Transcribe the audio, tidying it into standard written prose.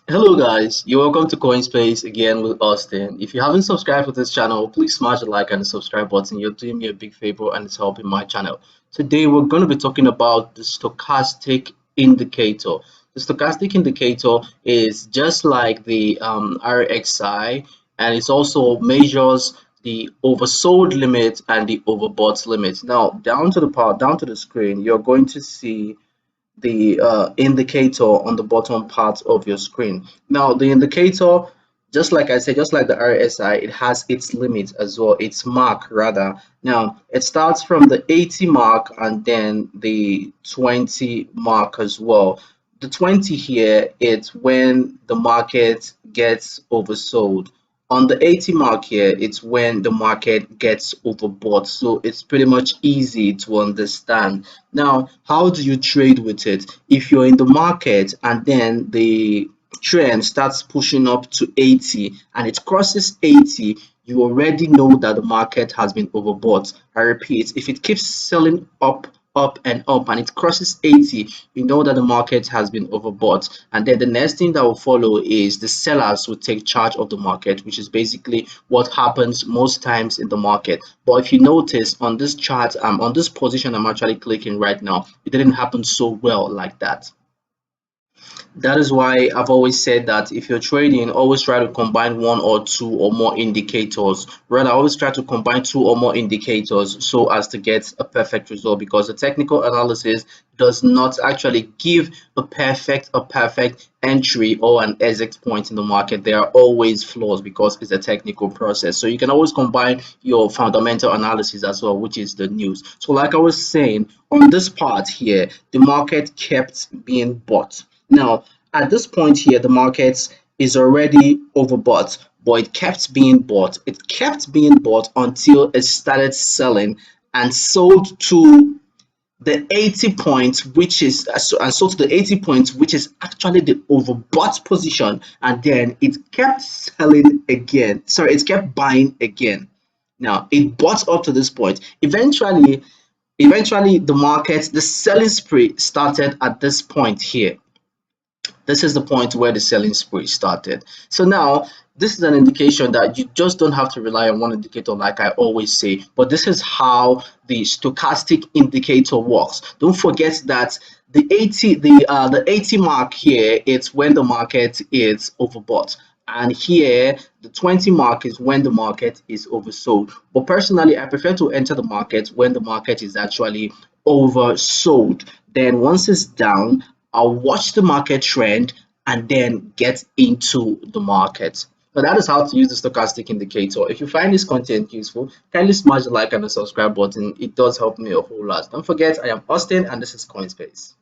Hello guys, you're welcome to CoinSpace again with Austin. If you haven't subscribed to this channel, please smash the like and the subscribe button. You're doing me a big favor and it's helping my channel. Today we're going to be talking about the stochastic indicator. The stochastic indicator is just like the RXI, and it also measures the oversold limit and the overbought limit. Now down to the screen, you're going to see the indicator on the bottom part of your screen. Now, the indicator, just like I said, just like the RSI, it has its limit as well, its mark rather. Now, it starts from the 80 mark and then the 20 mark as well. The 20 here, it's when the market gets oversold. On the 80 mark here, it's when the market gets overbought. So it's pretty much easy to understand. Now, how do you trade with it? If you're in the market and then the trend starts pushing up to 80 and it crosses 80, you already know that the market has been overbought. I repeat, if it keeps selling up and up and it crosses 80, you know that the market has been overbought. And then the next thing that will follow is the sellers will take charge of the market, which is basically what happens most times in the market. But if you notice on this chart, on this position I'm actually clicking right now, it didn't happen so well like that. That is why I've always said that if you're trading, always try to combine one or two or more indicators. Rather, always try to combine two or more indicators so as to get a perfect result, because the technical analysis does not actually give a perfect entry or an exit point in the market. There are always flaws because it's a technical process. So you can always combine your fundamental analysis as well, which is the news. So like I was saying, on this part here, the market kept being bought. Now, at this point here, the market is already overbought, but it kept being bought. It kept being bought until it started selling and sold to the 80 points, which is and sold to the 80 points, which is actually the overbought position, and then it kept selling again. Sorry, it kept buying again. Now it bought up to this point. Eventually, the selling spree started at this point here. This is the point where the selling spree started. So now this is an indication that you just don't have to rely on one indicator like I always say, but this is how the stochastic indicator works. Don't forget that the 80 mark here, it's when the market is overbought, and here the 20 mark is when the market is oversold. But personally, I prefer to enter the market when the market is actually oversold. Then once it's down, I'll watch the market trend and then get into the market. So that is how to use the stochastic indicator. If you find this content useful, kindly smash the like and the subscribe button. It does help me a whole lot. Don't forget, I am Austin and this is CoinSpace.